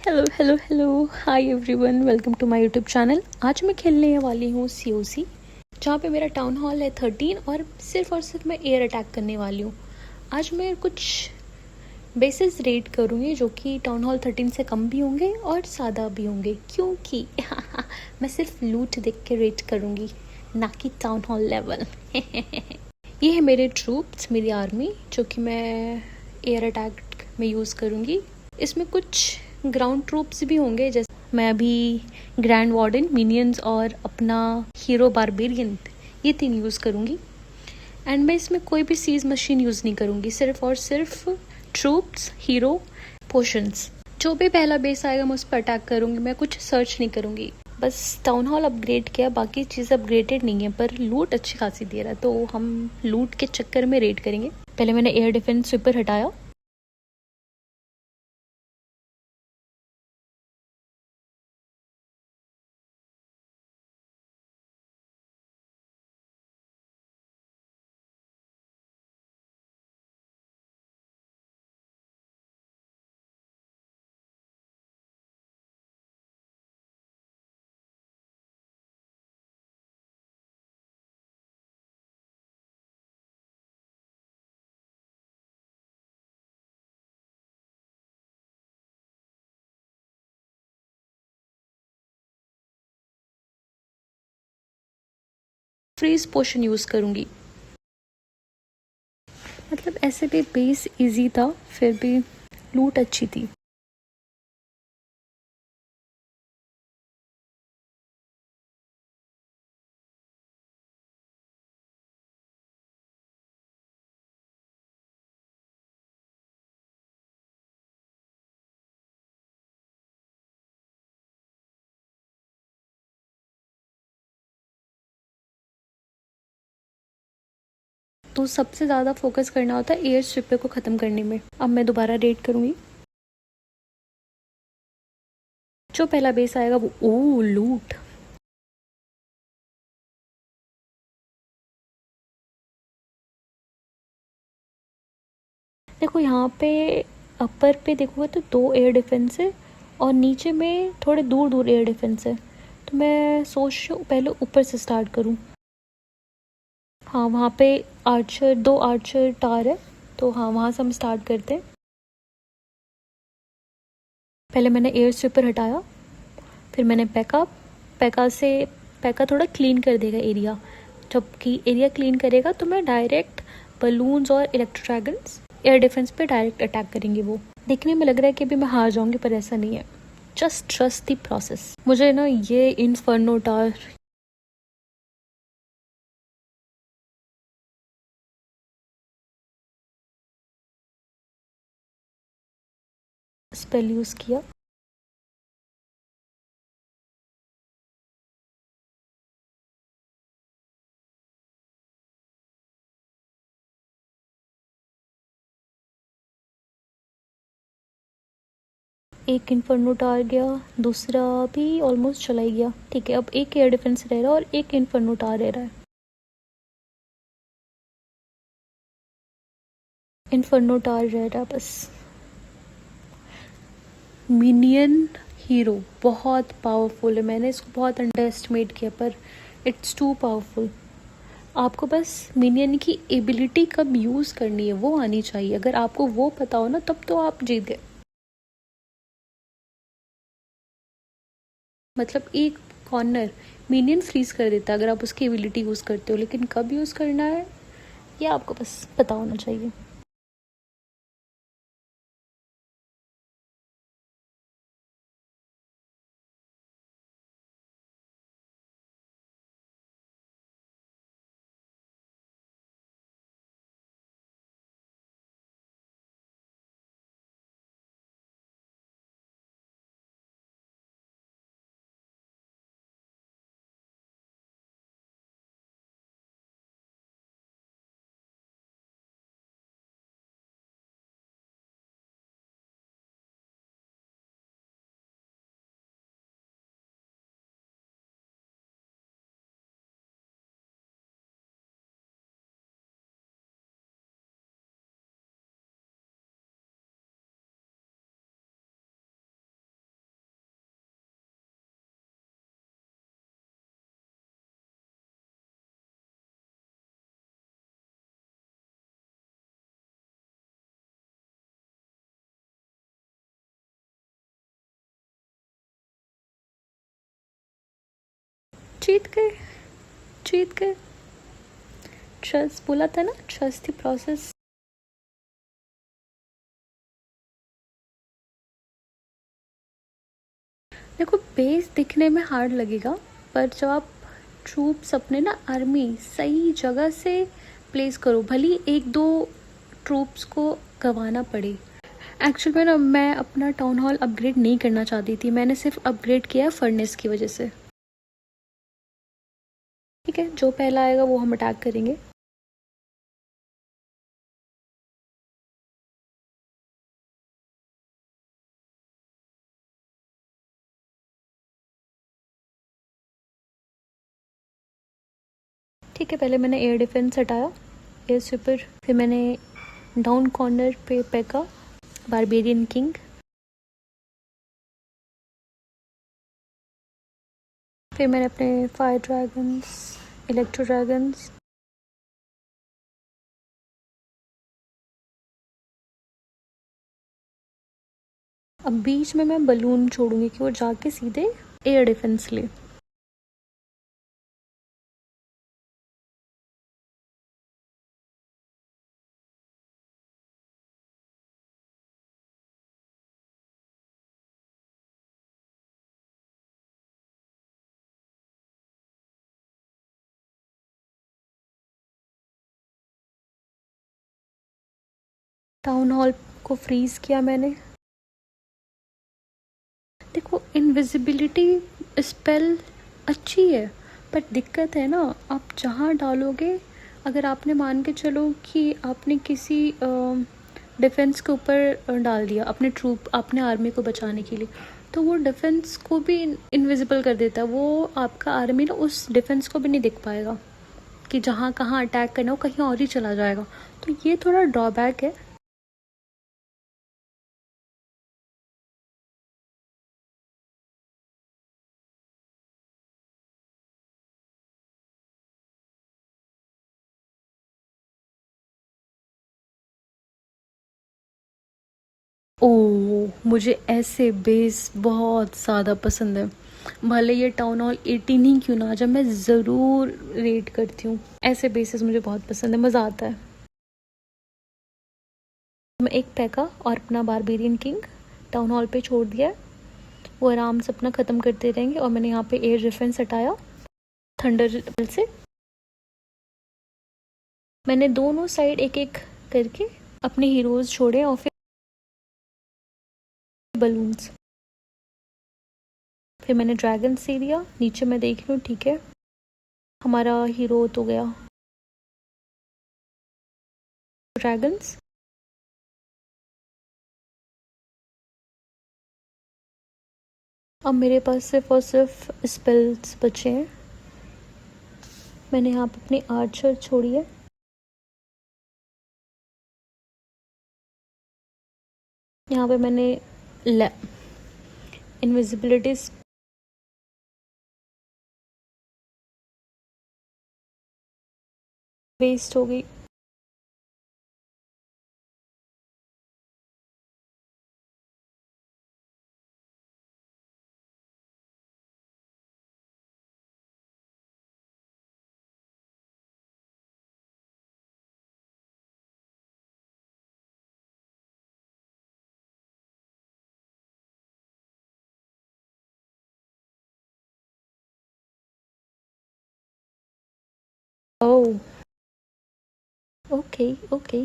Hello hello hello, hi everyone, welcome to my YouTube channel. आज मैं खेलने वाली हूँ COC, जहाँ पे मेरा टाउन हॉल है 13 और सिर्फ मैं एयर अटैक करने वाली हूँ। आज मैं कुछ बेसिस रेड करूँगी जो कि टाउन हॉल 13 से कम भी होंगे और सादा भी होंगे, क्योंकि मैं सिर्फ लूट देख के रेड करूँगी, ना कि टाउन हॉल लेवल। ये है मेरे ट्रूप्स, मेरी आर्मी, जो कि मैं एयर अटैक में यूज़ करूँगी। इसमें कुछ ग्राउंड ट्रूप्स भी होंगे, जैसे मैं अभी ग्रैंड वार्डन, मिनियंस और अपना हीरो बारबेरियन, ये 3 यूज़ करूँगी। एंड मैं इसमें कोई भी सीज मशीन यूज़ नहीं करूँगी, सिर्फ और सिर्फ ट्रूप्स, हीरो, पोशंस। जो भी पहला बेस आएगा मैं उस पर अटैक करूँगी, मैं कुछ सर्च नहीं करूँगी। बस टाउन हॉल अपग्रेड किया, बाकी चीज़ अपग्रेडेड नहीं है, पर लूट अच्छी खासी दे रहा है, तो हम लूट के चक्कर में रेड करेंगे। पहले मैंने एयर डिफेंस स्वीपर हटाया। फ्रीज पोशन यूज़ करूँगी। मतलब ऐसे भी बेस इजी था, फिर भी लूट अच्छी थी। तो सबसे ज़्यादा फोकस करना होता है एयर स्ट्रिपर को ख़त्म करने में। अब मैं दोबारा रेड करूँगी। जो पहला बेस आएगा वो ओ लूट। देखो यहाँ पे अपर पे देखोगे तो 2 एयर डिफेंस है और नीचे में थोड़े दूर दूर एयर डिफेंस है, तो मैं सोच रही हूँ पहले ऊपर से स्टार्ट करूँ। हाँ, वहाँ पे आर्चर, 2 आर्चर टार है, तो हाँ वहाँ से हम स्टार्ट करते हैं। पहले मैंने एयर स्ट्रिपर हटाया, फिर मैंने पैका थोड़ा क्लीन कर देगा एरिया। जबकि एरिया क्लीन करेगा तो मैं डायरेक्ट बलून्स और इलेक्ट्रो ड्रैगन्स एयर डिफेंस पे डायरेक्ट अटैक करेंगे। वो देखने में लग रहा है कि अभी मैं हार जाऊंगी, पर ऐसा नहीं है। Just trust the process. मुझे ना ये इन्फर्नो टार स्पेल यूज़ किया। एक इन्फर्नो टार गया, दूसरा भी ऑलमोस्ट चला ही गया। ठीक है, अब एक एयर डिफेंस रह रहा है और एक इन्फर्नो टार रह रहा है। इन्फर्नो टार रह रहा है बस। मिनियन हीरो बहुत पावरफुल है, मैंने इसको बहुत अंडर एस्टिमेट किया, पर इट्स टू पावरफुल। आपको बस मिनियन की एबिलिटी कब यूज़ करनी है वो आनी चाहिए। अगर आपको वो पता हो ना, तब तो आप जीत गए। मतलब एक कॉर्नर मिनियन फ्रीज कर देता है अगर आप उसकी एबिलिटी यूज़ करते हो, लेकिन कब यूज़ करना है ये आपको बस पता होना चाहिए। जीत गए, जीत गए। ट्रस्ट बोला था ना, ट्रस्ट द प्रोसेस। देखो बेस दिखने में हार्ड लगेगा, पर जब आप ट्रूप्स अपने ना आर्मी सही जगह से प्लेस करो, भले एक दो ट्रूप्स को गंवाना पड़े। एक्चुअल में ना मैं अपना टाउन हॉल अपग्रेड नहीं करना चाहती थी, मैंने सिर्फ अपग्रेड किया है फर्नेस की वजह से। ठीक है, जो पहला आएगा वो हम अटैक करेंगे। ठीक है, पहले मैंने एयर डिफेंस हटाया, एयर स्वीपर, फिर मैंने डाउन कॉर्नर पे फेंका बारबेरियन किंग, फिर मैंने अपने फायर ड्रैगन्स, इलेक्ट्रो ड्रैगन्स, अब बीच में मैं बलून छोड़ूंगी कि वो जाके सीधे एयर डिफेंस ले। टाउन हॉल को फ्रीज किया मैंने। देखो इनविजिबिलिटी स्पेल अच्छी है, पर दिक्कत है ना आप जहाँ डालोगे, अगर आपने मान के चलो कि आपने किसी डिफेंस के ऊपर डाल दिया अपने ट्रूप, अपने आर्मी को बचाने के लिए, तो वो डिफेंस को भी इनविजिबल कर देता है। वो आपका आर्मी ना उस डिफेंस को भी नहीं दिख पाएगा कि जहाँ कहाँ अटैक करना हो, कहीं और ही चला जाएगा। तो ये थोड़ा ड्रॉबैक है। ओह, मुझे ऐसे बेस बहुत ज़्यादा पसंद है, भले ये टाउन हॉल 18 ही क्यों ना, जब मैं ज़रूर रेट करती हूँ। ऐसे बेसेस मुझे बहुत पसंद है, मज़ा आता है। मैं एक पैका और अपना बारबेरियन किंग टाउन हॉल पे छोड़ दिया है, वो आराम से अपना ख़त्म करते रहेंगे। और मैंने यहाँ पे एयर डिफेंस हटाया थंडर से। मैंने दोनों साइड एक एक करके अपने हीरोज़ छोड़े और फिर बलून्स, फिर मैंने ड्रैगन से दिया नीचे। मैं देख लूँ, ठीक है हमारा हीरो तो गया। ड्रैगन्स, अब मेरे पास सिर्फ और सिर्फ स्पेल्स बचे हैं। मैंने यहाँ पे अपनी आर्चर छोड़ी है। यहाँ पे मैंने इनविजिबिलिटी वेस्ट हो गई। ओह, ओके ओके।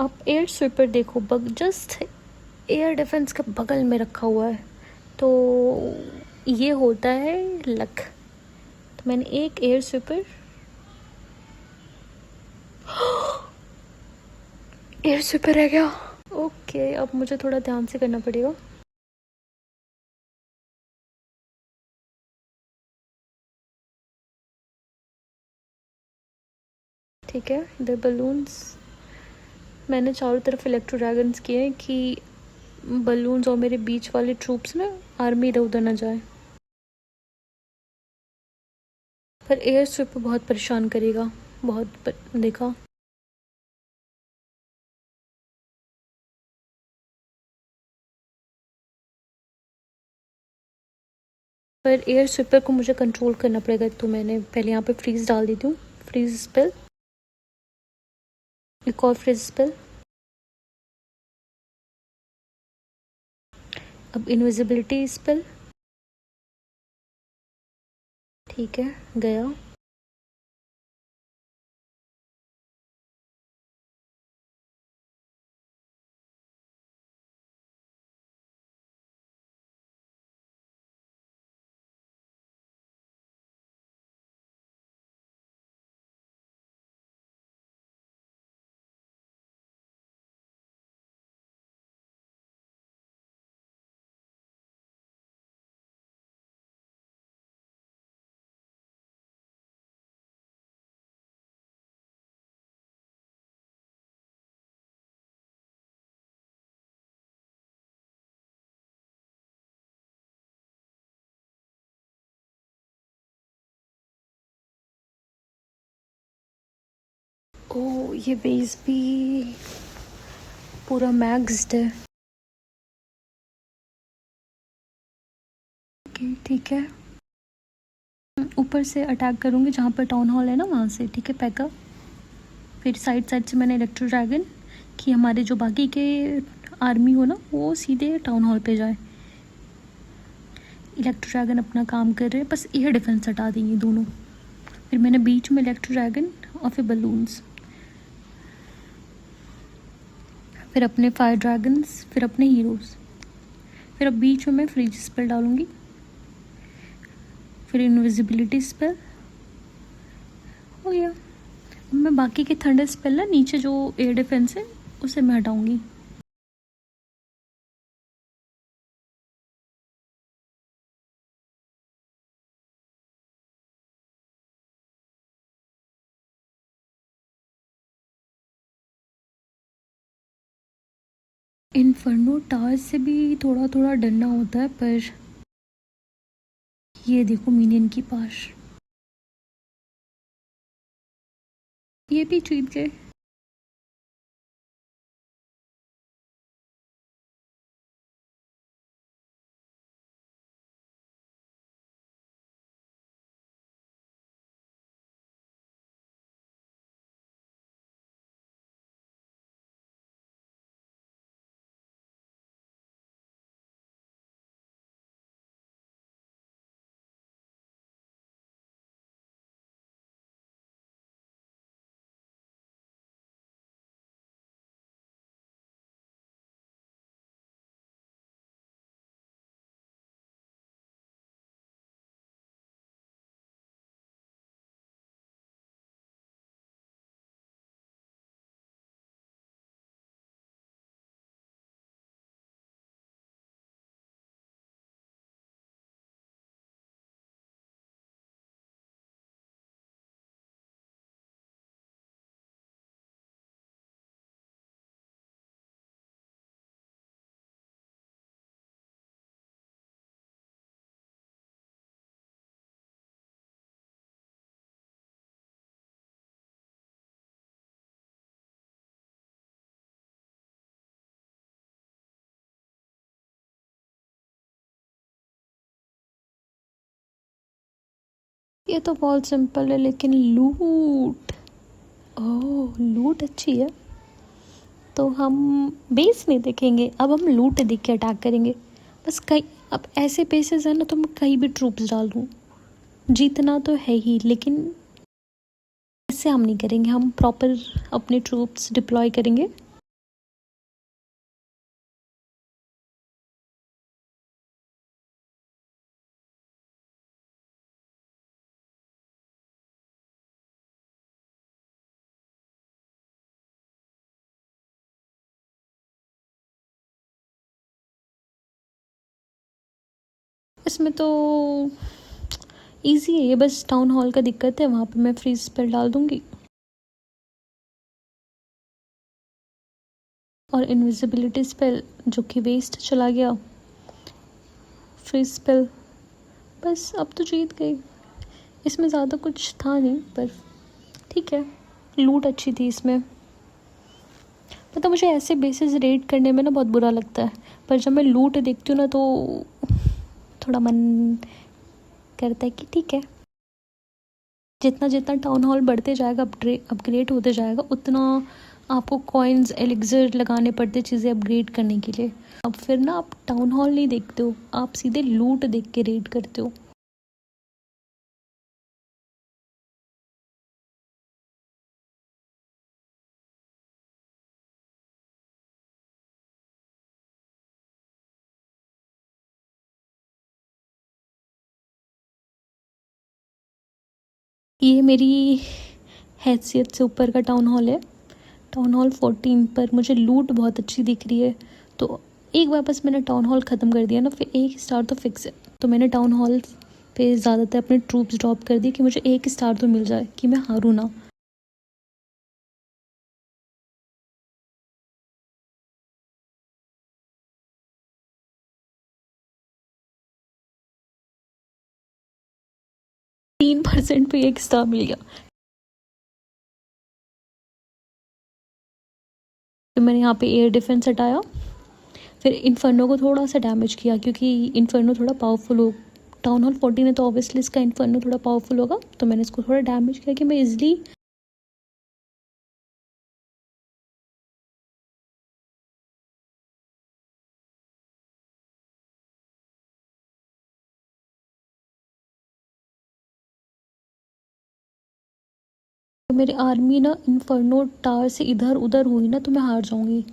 आप एयर स्वीपर देखो, जस्ट एयर डिफेंस के बगल में रखा हुआ है, तो ये होता है लक। तो मैंने एक एयर स्वीपर, एयर स्वीपर रह गया। ओके, अब मुझे थोड़ा ध्यान से करना पड़ेगा। ठीक है, द बलून्स मैंने चारों तरफ इलेक्ट्रो ड्रैगन्स किए हैं कि बलून्स और मेरे बीच वाले ट्रूप्स ना आर्मी इधर उधर ना जाए। पर एयर स्विप बहुत परेशान करेगा, देखा। पर एयर स्वीपर को मुझे कंट्रोल करना पड़ेगा, तो मैंने पहले यहाँ पे फ्रीज डाल देती हूँ। फ्रीज स्पेल, एक और फ्रीज स्पेल। अब इनविजिबिलिटी स्पेल, ठीक है, गया। ओ, ये बेस भी पूरा मैक्स्ड है। ओके, ठीक है। ऊपर से अटैक करूँगी जहाँ पर टाउन हॉल है ना, वहाँ से, ठीक है, पैकअप। फिर साइड साइड से मैंने इलेक्ट्रो ड्रैगन कि हमारे जो बाकी के आर्मी हो ना, वो सीधे टाउन हॉल पे जाए। इलेक्ट्रो ड्रैगन अपना काम कर रहे हैं, बस एयर डिफेंस हटा देंगे दोनों। फिर मैंने बीच में इलेक्ट्रो ड्रैगन और फिर बलून्स, फिर अपने फायर ड्रैगन्स, फिर अपने हीरोज़। फिर अब बीच में मैं फ्रीज स्पेल डालूँगी, फिर इनविजिबिलिटी स्पेल हो गया। अब मैं बाकी के थंडर स्पेल ना, नीचे जो एयर डिफेंस है उसे मैं हटाऊँगी। इन्फर्नो टावर से भी थोड़ा थोड़ा डरना होता है, पर ये देखो मिनियन की पास, ये भी जीत गए। ये तो बहुत सिंपल है, लेकिन लूट, ओह लूट अच्छी है। तो हम बेस नहीं देखेंगे, अब हम लूट देख के अटैक करेंगे। बस कहीं, अब ऐसे बेसेस है ना, तो मैं कहीं भी ट्रूप्स डाल दूँ, जीतना तो है ही, लेकिन इससे हम नहीं करेंगे। हम प्रॉपर अपने ट्रूप्स डिप्लॉय करेंगे। इसमें तो इजी है, ये बस टाउन हॉल का दिक्कत है, वहाँ पे मैं फ्रीज पर डाल दूँगी और इनविजिबिलिटी स्पेल जो कि वेस्ट चला गया, फ्रीज स्पेल, बस अब तो जीत गई। इसमें ज़्यादा कुछ था नहीं, पर ठीक है, लूट अच्छी थी इसमें। मतलब मुझे ऐसे बेसिस रेड करने में ना बहुत बुरा लगता है, पर जब मैं लूट देखती हूँ ना, तो थोड़ा मन करता है कि ठीक है, जितना जितना टाउन हॉल बढ़ते जाएगा, अपग्रेड होते जाएगा, उतना आपको कॉइन्स एलिक्सर लगाने पड़ते चीज़ें अपग्रेड करने के लिए। अब फिर ना आप टाउन हॉल नहीं देखते हो, आप सीधे लूट देख के रेड करते हो। ये मेरी हैसियत से ऊपर का टाउन हॉल है, टाउन हॉल 14 पर मुझे लूट बहुत अच्छी दिख रही है। तो एक बार बस मैंने टाउन हॉल ख़त्म कर दिया ना, फिर 1 स्टार तो फिक्स है। तो मैंने टाउन हॉल पे ज़्यादातर अपने ट्रूप्स ड्रॉप कर दिए कि मुझे 1 स्टार तो मिल जाए, कि मैं हारूँ ना। तीन परसेंट पे 1 स्टार मिल गया। तो मैंने यहाँ पे एयर डिफेंस हटाया, फिर इन्फर्नो को थोड़ा सा डैमेज किया, क्योंकि इन्फर्नो थोड़ा पावरफुल हो। टाउन हॉल 14 है तो ऑब्वियसली इसका इन्फर्नो थोड़ा पावरफुल होगा, तो मैंने इसको थोड़ा डैमेज किया कि मैं इजली तो मेरी आर्मी ना इन्फर्नो टावर से इधर उधर हुई ना तो मैं हार जाऊंगी,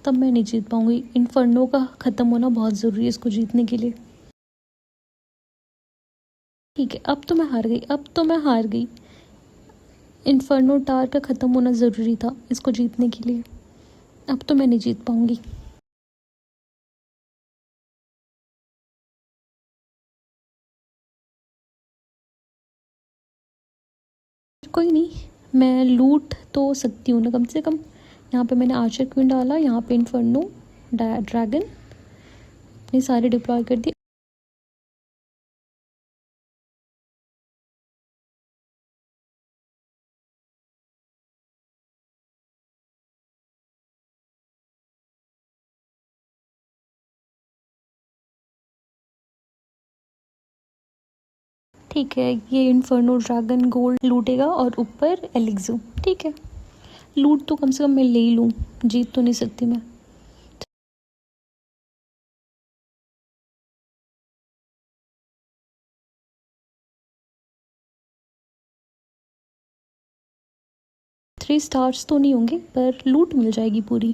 तब मैं नहीं जीत पाऊंगी। इन्फर्नो का ख़त्म होना बहुत ज़रूरी है इसको जीतने के लिए। ठीक है, अब तो मैं हार गई, अब तो मैं हार गई। इन्फर्नो टावर का ख़त्म होना ज़रूरी था इसको जीतने के लिए, अब तो मैं नहीं जीत पाऊंगी। कोई नहीं, मैं लूट तो सकती हूँ ना कम से कम। यहाँ पे मैंने आर्चर क्वीन डाला, यहाँ पे इन्फर्नो ड्रैगन अपने सारे डिप्लॉय कर दिए। ठीक है, ये इन्फर्नो ड्रैगन गोल्ड लूटेगा और ऊपर एलिक्सो। ठीक है, लूट तो कम से कम मैं ले ही लूँ, जीत तो नहीं सकती मैं। थ्री स्टार्स तो नहीं होंगे पर लूट मिल जाएगी पूरी,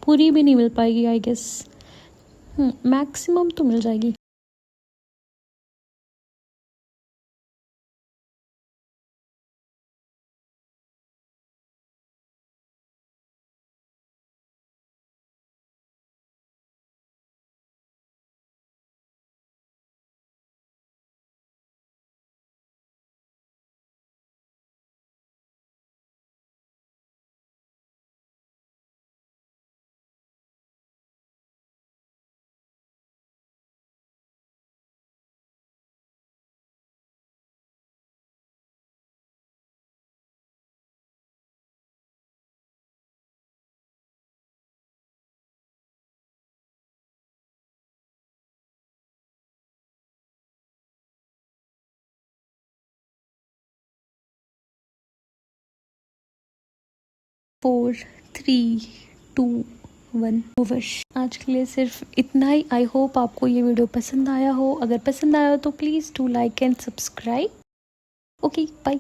पूरी भी नहीं मिल पाएगी आई गेस, मैक्सिमम तो मिल जाएगी। Four, three, two, one, over. आज के लिए सिर्फ इतना ही। आई होप आपको ये वीडियो पसंद आया हो। अगर पसंद आया हो तो please do like and subscribe. Okay, bye.